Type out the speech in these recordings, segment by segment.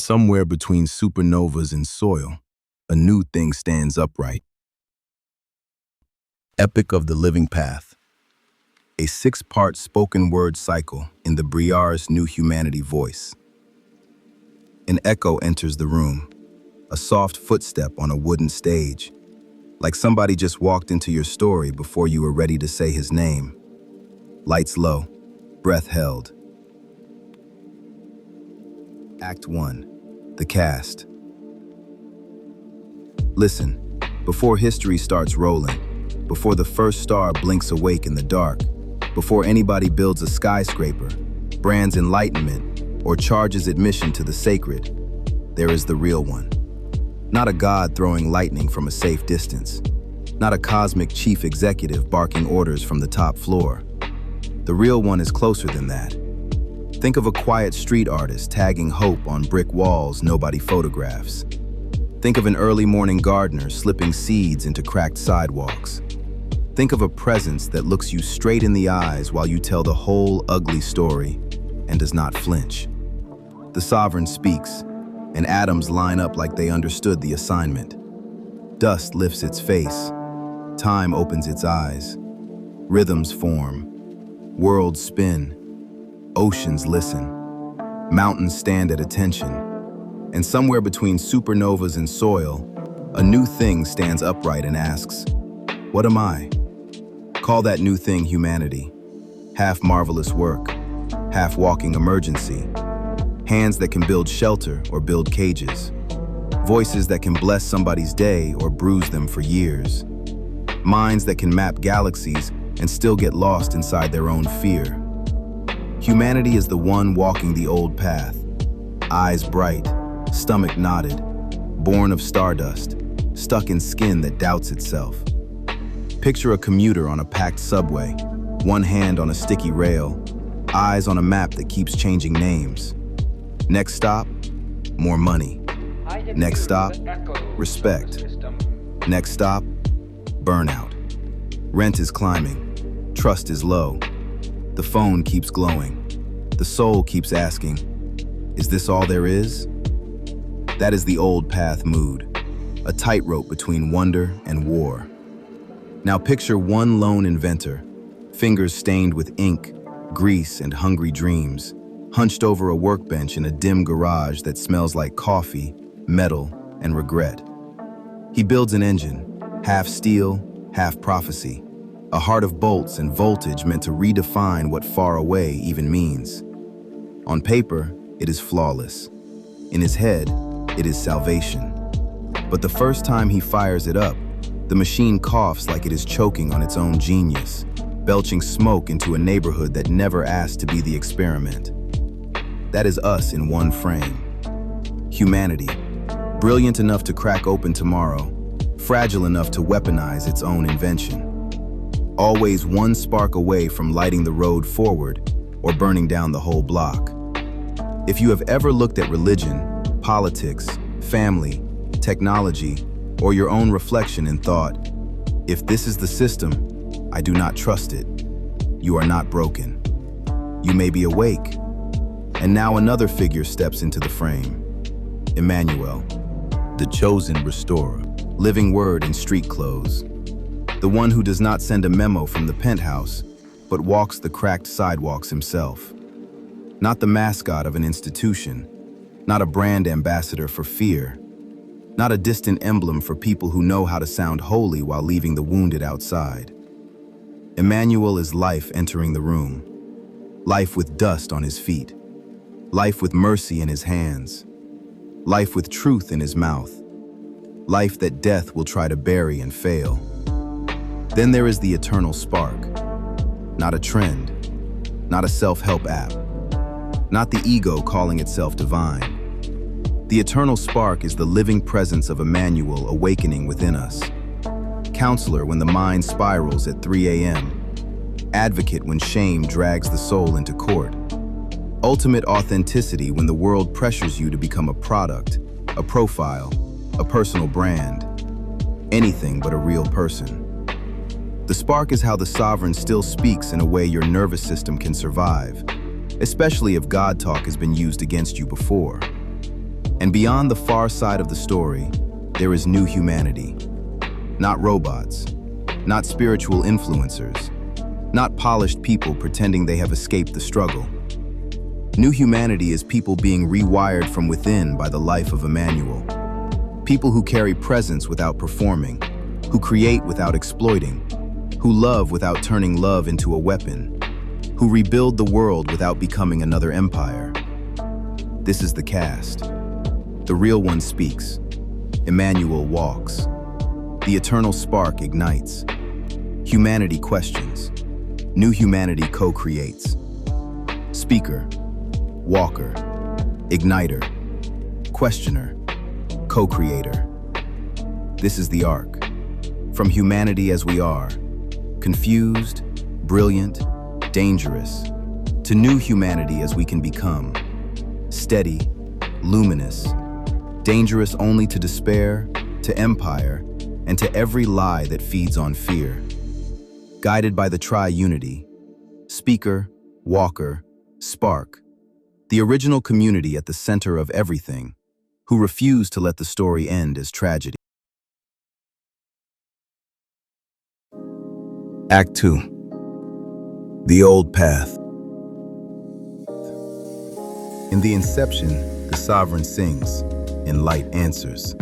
Somewhere between supernovas and soil, a new thing stands upright. Epic of the Living Path, a 6-part spoken word cycle in the Brillaris New Humanity voice. An echo enters the room, a soft footstep on a wooden stage, like somebody just walked into your story before you were ready to say his name. Lights low, breath held. Act 1, the cast. Listen, before history starts rolling, before the first star blinks awake in the dark, before anybody builds a skyscraper, brands enlightenment, or charges admission to the sacred, there is the real one. Not a god throwing lightning from a safe distance, not a cosmic chief executive barking orders from the top floor. The real one is closer than that. Think of a quiet street artist tagging hope on brick walls nobody photographs. Think of an early morning gardener slipping seeds into cracked sidewalks. Think of a presence that looks you straight in the eyes while you tell the whole ugly story and does not flinch. The sovereign speaks, and atoms line up like they understood the assignment. Dust lifts its face, time opens its eyes, rhythms form, worlds spin, oceans listen, mountains stand at attention, and somewhere between supernovas and soil, a new thing stands upright and asks, "What am I?" Call that new thing humanity. Half marvelous work, half walking emergency. Hands that can build shelter or build cages. Voices that can bless somebody's day or bruise them for years. Minds that can map galaxies and still get lost inside their own fear. Humanity is the one walking the old path. Eyes bright, stomach knotted, born of stardust, stuck in skin that doubts itself. Picture a commuter on a packed subway, one hand on a sticky rail, eyes on a map that keeps changing names. Next stop, more money. Next stop, respect. Next stop, burnout. Rent is climbing, trust is low. The phone keeps glowing. The soul keeps asking, is this all there is? That is the old path mood, a tightrope between wonder and war. Now picture one lone inventor, fingers stained with ink, grease, and hungry dreams, hunched over a workbench in a dim garage that smells like coffee, metal, and regret. He builds an engine, half steel, half prophecy, a heart of bolts and voltage meant to redefine what far away even means. On paper, it is flawless. In his head, it is salvation. But the first time he fires it up, the machine coughs like it is choking on its own genius, belching smoke into a neighborhood that never asked to be the experiment. That is us in one frame. Humanity, brilliant enough to crack open tomorrow, fragile enough to weaponize its own invention. Always one spark away from lighting the road forward or burning down the whole block. If you have ever looked at religion, politics, family, technology, or your own reflection and thought, if this is the system, I do not trust it, you are not broken. You may be awake. And now another figure steps into the frame. Immanuel, the chosen restorer, living word in street clothes. The one who does not send a memo from the penthouse, but walks the cracked sidewalks himself. Not the mascot of an institution, not a brand ambassador for fear, not a distant emblem for people who know how to sound holy while leaving the wounded outside. Immanuel is life entering the room, life with dust on his feet, life with mercy in his hands, life with truth in his mouth, life that death will try to bury and fail. Then there is the eternal spark, not a trend, not a self-help app, not the ego calling itself divine. The eternal spark is the living presence of Immanuel awakening within us. Counselor when the mind spirals at 3 a.m., advocate when shame drags the soul into court. Ultimate authenticity when the world pressures you to become a product, a profile, a personal brand, anything but a real person. The spark is how the sovereign still speaks in a way your nervous system can survive, especially if God talk has been used against you before. And beyond the far side of the story, there is new humanity. Not robots, not spiritual influencers, not polished people pretending they have escaped the struggle. New humanity is people being rewired from within by the life of Immanuel. People who carry presence without performing, who create without exploiting, who love without turning love into a weapon, who rebuild the world without becoming another empire. This is the cast. The real one speaks. Immanuel walks. The eternal spark ignites. Humanity questions. New humanity co-creates. Speaker, walker, igniter, questioner, co-creator. This is the arc. From humanity as we are, confused, brilliant, dangerous, to new humanity as we can become, steady, luminous, dangerous only to despair, to empire, and to every lie that feeds on fear. Guided by the tri-unity, speaker, walker, spark, the original community at the center of everything, who refuse to let the story end as tragedy. Act 2. The Old Path. In the inception, the sovereign sings, and light answers.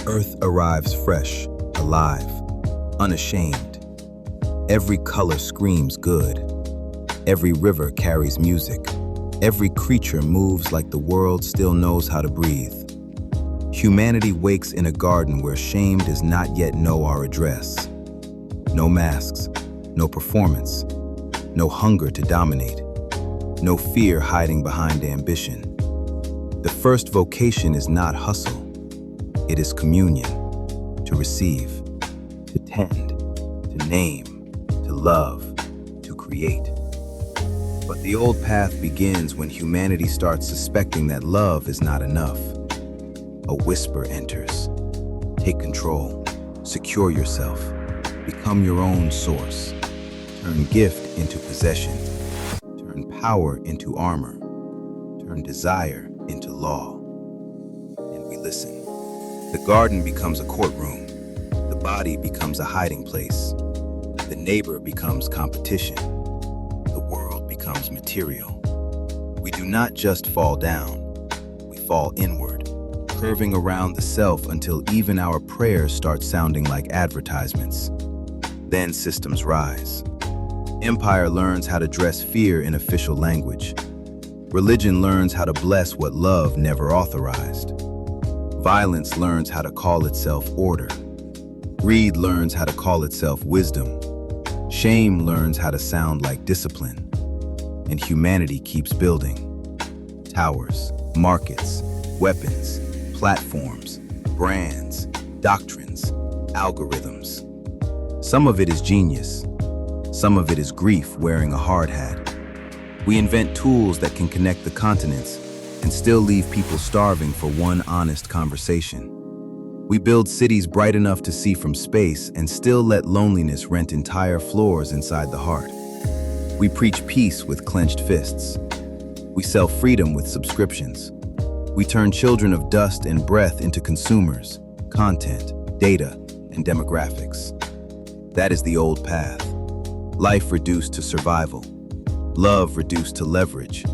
Earth arrives fresh, alive, unashamed. Every color screams good. Every river carries music. Every creature moves like the world still knows how to breathe. Humanity wakes in a garden where shame does not yet know our address. No masks, no performance, no hunger to dominate, no fear hiding behind ambition. The first vocation is not hustle. It is communion, to receive, to tend, to name, to love, to create. But the old path begins when humanity starts suspecting that love is not enough. A whisper enters. Take control, secure yourself, become your own source. Turn gift into possession, turn power into armor, turn desire into law. And we listen. The garden becomes a courtroom, the body becomes a hiding place, the neighbor becomes competition, the world becomes material. We do not just fall down, we fall inward, curving around the self until even our prayers start sounding like advertisements. Then systems rise. Empire learns how to dress fear in official language. Religion learns how to bless what love never authorized. Violence learns how to call itself order. Greed learns how to call itself wisdom. Shame learns how to sound like discipline. And humanity keeps building. Towers, markets, weapons, platforms, brands, doctrines, algorithms. Some of it is genius. Some of it is grief wearing a hard hat. We invent tools that can connect the continents and still leave people starving for one honest conversation. We build cities bright enough to see from space and still let loneliness rent entire floors inside the heart. We preach peace with clenched fists. We sell freedom with subscriptions. We turn children of dust and breath into consumers, content, data, and demographics. That is the old path. Life reduced to survival. Love reduced to leverage.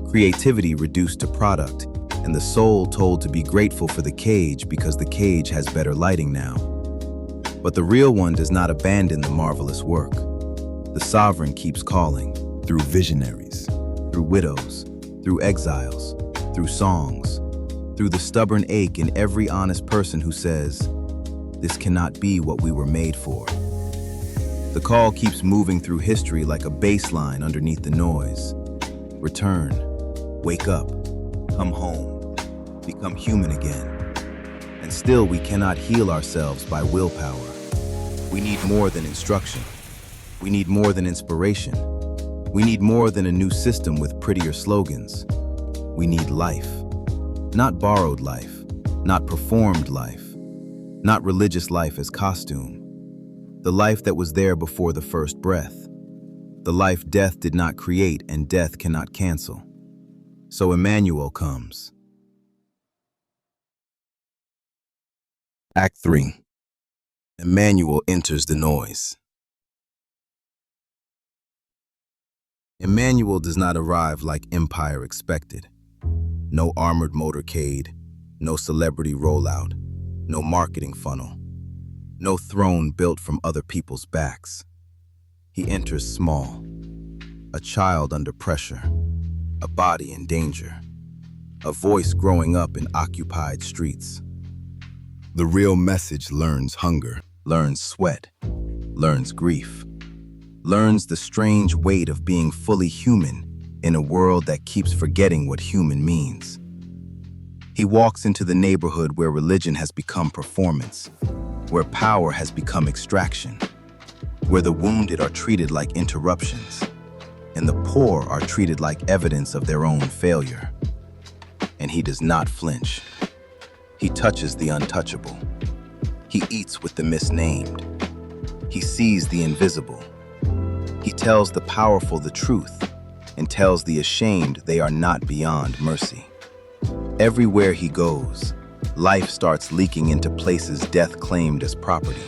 Creativity reduced to product, and the soul told to be grateful for the cage because the cage has better lighting now. But the real one does not abandon the marvelous work. The sovereign keeps calling, through visionaries, through widows, through exiles, through songs, through the stubborn ache in every honest person who says, "This cannot be what we were made for." The call keeps moving through history like a bass line underneath the noise. Return. Wake up, come home, become human again. And still we cannot heal ourselves by willpower. We need more than instruction. We need more than inspiration. We need more than a new system with prettier slogans. We need life. Not borrowed life, not performed life, not religious life as costume. The life that was there before the first breath. The life death did not create and death cannot cancel. So Immanuel comes. Act 3. Immanuel enters the noise. Immanuel does not arrive like Empire expected. No armored motorcade, no celebrity rollout, no marketing funnel, no throne built from other people's backs. He enters small, a child under pressure, a body in danger, a voice growing up in occupied streets. The real message learns hunger, learns sweat, learns grief, learns the strange weight of being fully human in a world that keeps forgetting what human means. He walks into the neighborhood where religion has become performance, where power has become extraction, where the wounded are treated like interruptions, and the poor are treated like evidence of their own failure. And he does not flinch. He touches the untouchable. He eats with the misnamed. He sees the invisible. He tells the powerful the truth and tells the ashamed they are not beyond mercy. Everywhere he goes, life starts leaking into places death claimed as property.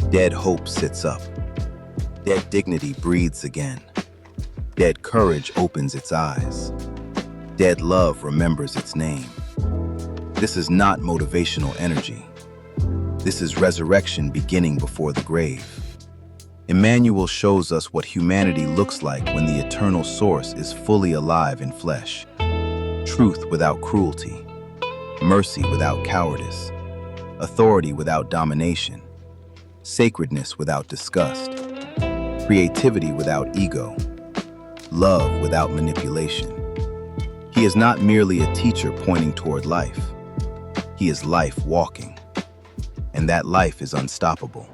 Dead hope sits up. Dead dignity breathes again. Dead courage opens its eyes. Dead love remembers its name. This is not motivational energy. This is resurrection beginning before the grave. Immanuel shows us what humanity looks like when the eternal source is fully alive in flesh. Truth without cruelty, mercy without cowardice, authority without domination, sacredness without disgust, creativity without ego, love without manipulation. He is not merely a teacher pointing toward life. He is life walking. And that life is unstoppable.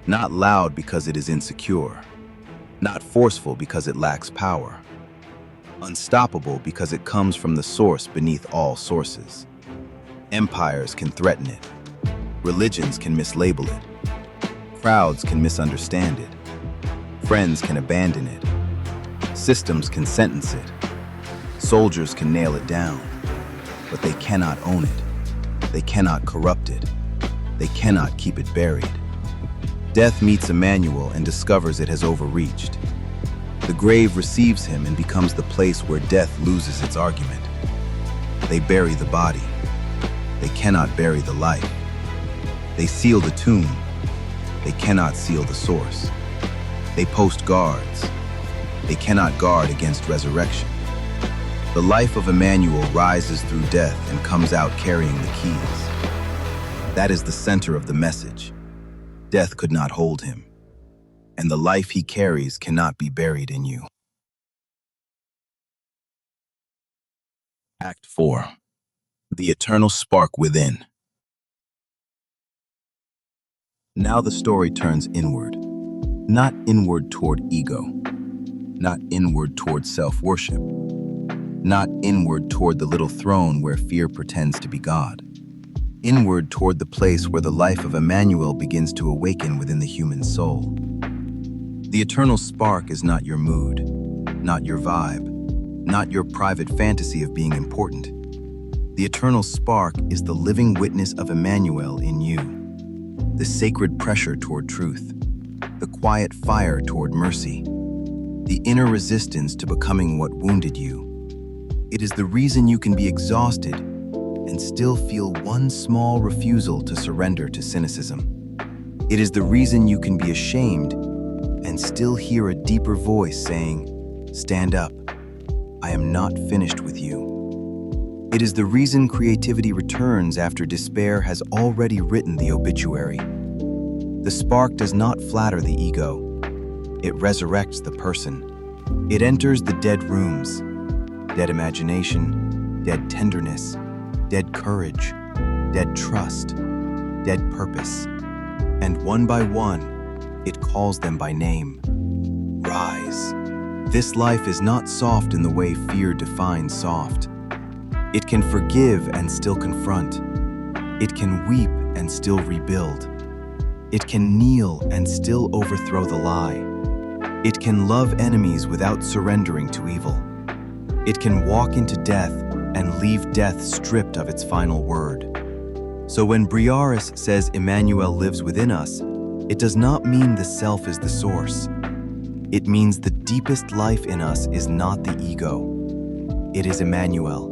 Not loud because it is insecure. Not forceful because it lacks power. Unstoppable because it comes from the source beneath all sources. Empires can threaten it. Religions can mislabel it. Crowds can misunderstand it. Friends can abandon it. Systems can sentence it. Soldiers can nail it down. But they cannot own it. They cannot corrupt it. They cannot keep it buried. Death meets Immanuel and discovers it has overreached. The grave receives him and becomes the place where death loses its argument. They bury the body. They cannot bury the life. They seal the tomb. They cannot seal the source. They post guards. They cannot guard against resurrection. The life of Immanuel rises through death and comes out carrying the keys. That is the center of the message. Death could not hold him, and the life he carries cannot be buried in you. Act 4. The eternal spark within. Now the story turns inward. Not inward toward ego. Not inward toward self-worship. Not inward toward the little throne where fear pretends to be God. Inward toward the place where the life of Immanuel begins to awaken within the human soul. The eternal spark is not your mood, not your vibe, not your private fantasy of being important. The eternal spark is the living witness of Immanuel in you, the sacred pressure toward truth, the quiet fire toward mercy, the inner resistance to becoming what wounded you. It is the reason you can be exhausted and still feel one small refusal to surrender to cynicism. It is the reason you can be ashamed and still hear a deeper voice saying, "Stand up, I am not finished with you." It is the reason creativity returns after despair has already written the obituary. The spark does not flatter the ego. It resurrects the person. It enters the dead rooms, dead imagination, dead tenderness, dead courage, dead trust, dead purpose. And one by one, it calls them by name. Rise. This life is not soft in the way fear defines soft. It can forgive and still confront. It can weep and still rebuild. It can kneel and still overthrow the lie. It can love enemies without surrendering to evil. It can walk into death and leave death stripped of its final word. So when Brillaris says Immanuel lives within us, it does not mean the self is the source. It means the deepest life in us is not the ego. It is Immanuel,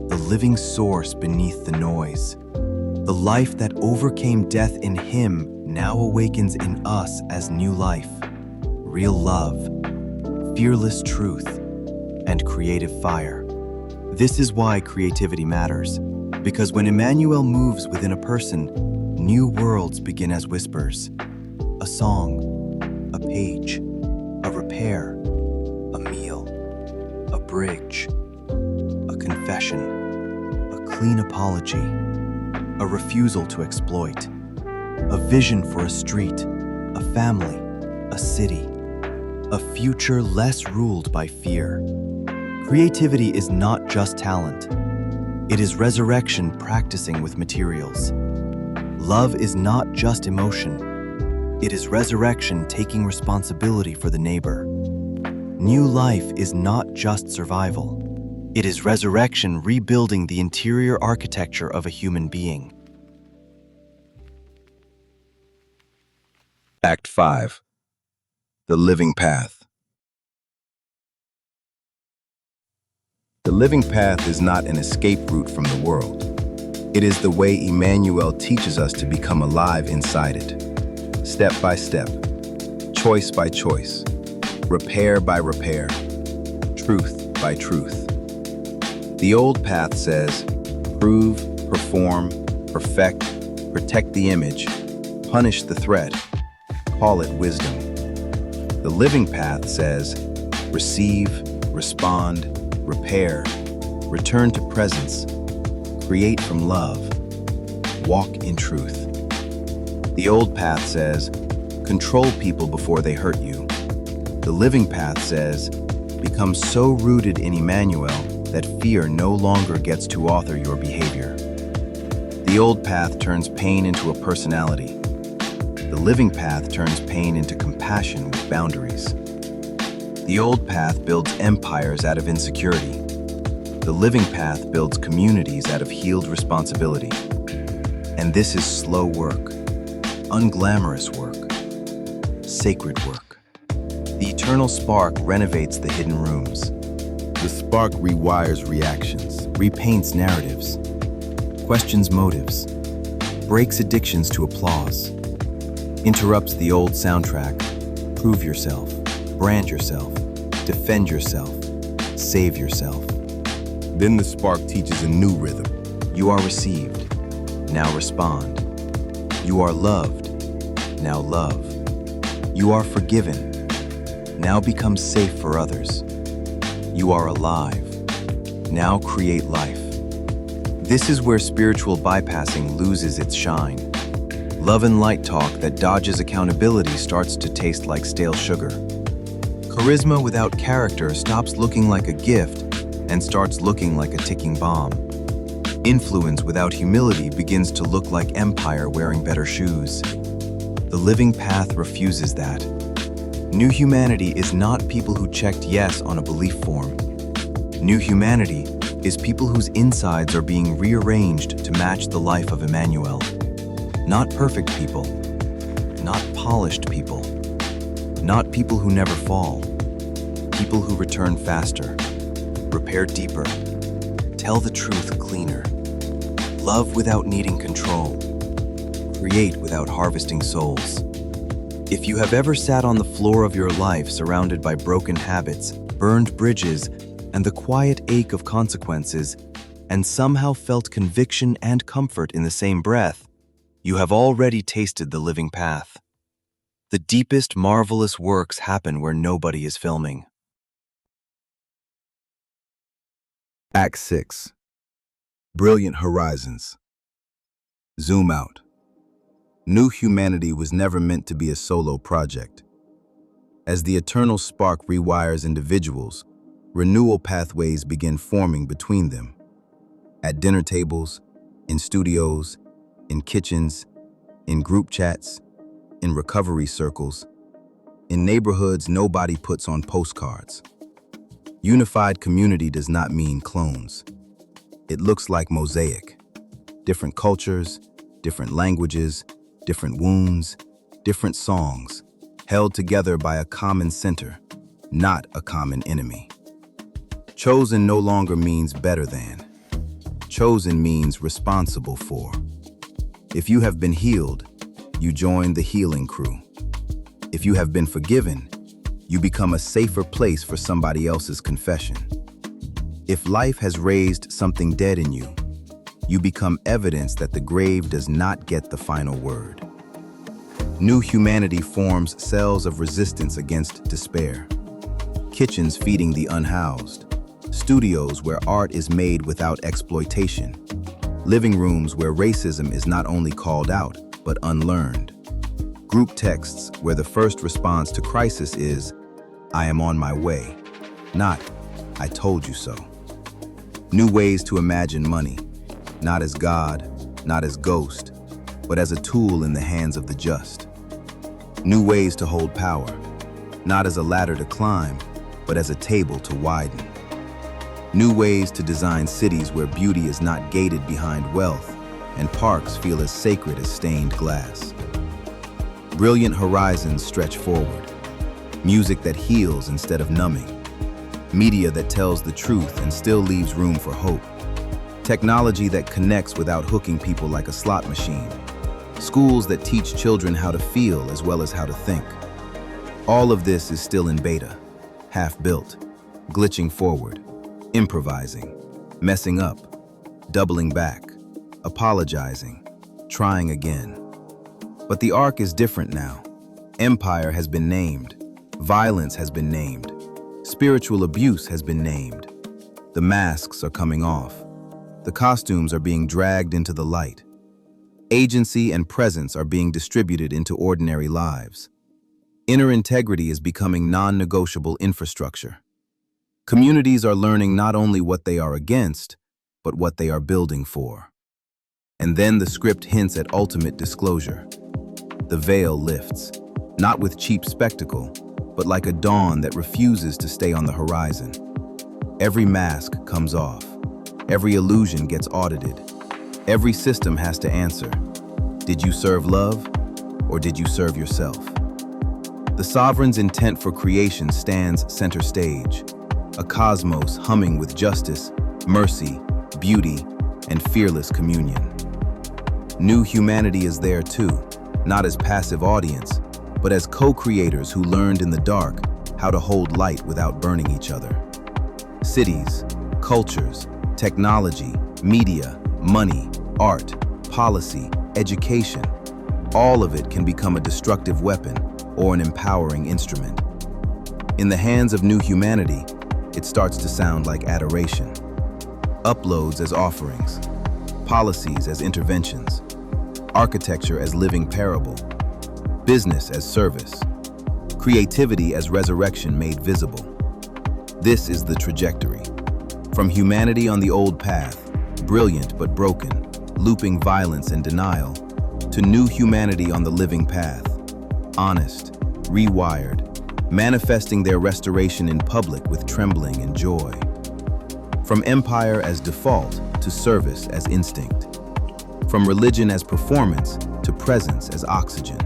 the living source beneath the noise. The life that overcame death in him now awakens in us as new life, real love, fearless truth, and creative fire. This is why creativity matters, because when Immanuel moves within a person, new worlds begin as whispers. A song, a page, a repair, a meal, a bridge, a confession, a clean apology, a refusal to exploit, a vision for a street, a family, a city, a future less ruled by fear. Creativity is not just talent. It is resurrection practicing with materials. Love is not just emotion. It is resurrection taking responsibility for the neighbor. New life is not just survival. It is resurrection rebuilding the interior architecture of a human being. Act 5. The Living Path. The living path is not an escape route from the world. It is the way Immanuel teaches us to become alive inside it. Step by step, choice by choice, repair by repair, truth by truth. The old path says, prove, perform, perfect, protect the image, punish the threat, call it wisdom. The living path says, receive, respond, repair, return to presence, create from love, walk in truth. The old path says, control people before they hurt you. The living path says, become so rooted in Immanuel that fear no longer gets to author your behavior. The old path turns pain into a personality. The living path turns pain into compassion with boundaries. The old path builds empires out of insecurity. The living path builds communities out of healed responsibility. And this is slow work, unglamorous work, sacred work. The eternal spark renovates the hidden rooms. The spark rewires reactions, repaints narratives, questions motives, breaks addictions to applause, interrupts the old soundtrack. Prove yourself, brand yourself, defend yourself, save yourself. Then the spark teaches a new rhythm. You are received, now respond. You are loved, now love. You are forgiven, now become safe for others. You are alive, now create life. This is where spiritual bypassing loses its shine. Love and light talk that dodges accountability starts to taste like stale sugar. Charisma without character stops looking like a gift and starts looking like a ticking bomb. Influence without humility begins to look like empire wearing better shoes. The living path refuses that. New humanity is not people who checked yes on a belief form. New humanity is people whose insides are being rearranged to match the life of Immanuel. Not perfect people, not polished people, not people who never fall, people who return faster, repair deeper, tell the truth cleaner, love without needing control, create without harvesting souls. If you have ever sat on the floor of your life surrounded by broken habits, burned bridges, and the quiet ache of consequences, and somehow felt conviction and comfort in the same breath, you have already tasted the living path. The deepest, marvelous works happen where nobody is filming. Act 6. Brilliant Horizons. Zoom out. New humanity was never meant to be a solo project. As the eternal spark rewires individuals, renewal pathways begin forming between them. At dinner tables, in studios, in kitchens, in group chats, in recovery circles, in neighborhoods nobody puts on postcards. Unified community does not mean clones. It looks like mosaic. Different cultures, different languages, different wounds, different songs, held together by a common center, not a common enemy. Chosen no longer means better than. Chosen means responsible for. If you have been healed, you join the healing crew. If you have been forgiven, you become a safer place for somebody else's confession. If life has raised something dead in you, you become evidence that the grave does not get the final word. New humanity forms cells of resistance against despair. Kitchens feeding the unhoused. Studios where art is made without exploitation. Living rooms where racism is not only called out, but unlearned. Group texts where the first response to crisis is, "I am on my way," not, "I told you so." New ways to imagine money, not as God, not as ghost, but as a tool in the hands of the just. New ways to hold power, not as a ladder to climb, but as a table to widen. New ways to design cities where beauty is not gated behind wealth and parks feel as sacred as stained glass. Brilliant horizons stretch forward. Music that heals instead of numbing. Media that tells the truth and still leaves room for hope. Technology that connects without hooking people like a slot machine. Schools that teach children how to feel as well as how to think. All of this is still in beta, half-built, glitching forward, improvising, messing up, doubling back, apologizing, trying again. But the arc is different now. Empire has been named. Violence has been named. Spiritual abuse has been named. The masks are coming off. The costumes are being dragged into the light. Agency and presence are being distributed into ordinary lives. Inner integrity is becoming non-negotiable infrastructure. Communities are learning not only what they are against, but what they are building for. And then the script hints at ultimate disclosure. The veil lifts, not with cheap spectacle, but like a dawn that refuses to stay on the horizon. Every mask comes off. Every illusion gets audited. Every system has to answer. Did you serve love, or did you serve yourself? The sovereign's intent for creation stands center stage, a cosmos humming with justice, mercy, beauty, and fearless communion. New humanity is there too, not as passive audience, but as co-creators who learned in the dark how to hold light without burning each other. Cities, cultures, technology, media, money, art, policy, education, all of it can become a destructive weapon or an empowering instrument. In the hands of new humanity, it starts to sound like adoration. Uploads as offerings, policies as interventions, architecture as living parable, business as service, creativity as resurrection made visible. This is the trajectory. From humanity on the old path, brilliant but broken, looping violence and denial, to new humanity on the living path, honest, rewired, manifesting their restoration in public with trembling and joy. From empire as default to service as instinct. From religion as performance to presence as oxygen.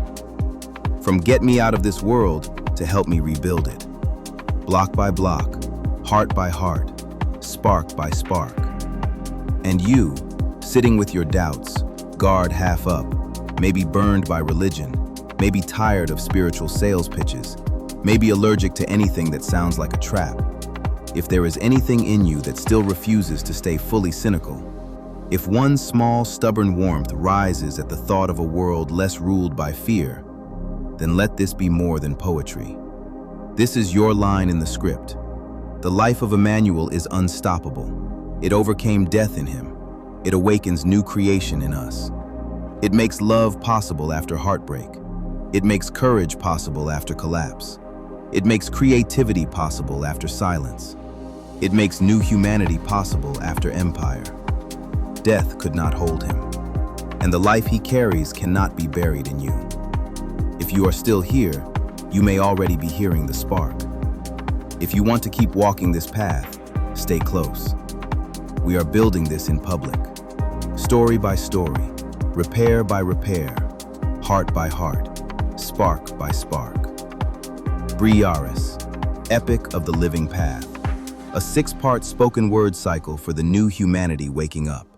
From get me out of this world to help me rebuild it. Block by block, heart by heart, spark by spark. And you, sitting with your doubts, guard half up, maybe burned by religion, maybe tired of spiritual sales pitches, maybe allergic to anything that sounds like a trap. If there is anything in you that still refuses to stay fully cynical, if one small, stubborn warmth rises at the thought of a world less ruled by fear, then let this be more than poetry. This is your line in the script. The life of Immanuel is unstoppable. It overcame death in him. It awakens new creation in us. It makes love possible after heartbreak. It makes courage possible after collapse. It makes creativity possible after silence. It makes new humanity possible after empire. Death could not hold him, and the life he carries cannot be buried in you. If you are still here, you may already be hearing the spark. If you want to keep walking this path, stay close. We are building this in public, Story by story, repair by repair, heart by heart, spark by spark. Brillaris, Epic of the Living Path, a 6-part spoken word cycle for the new humanity waking up.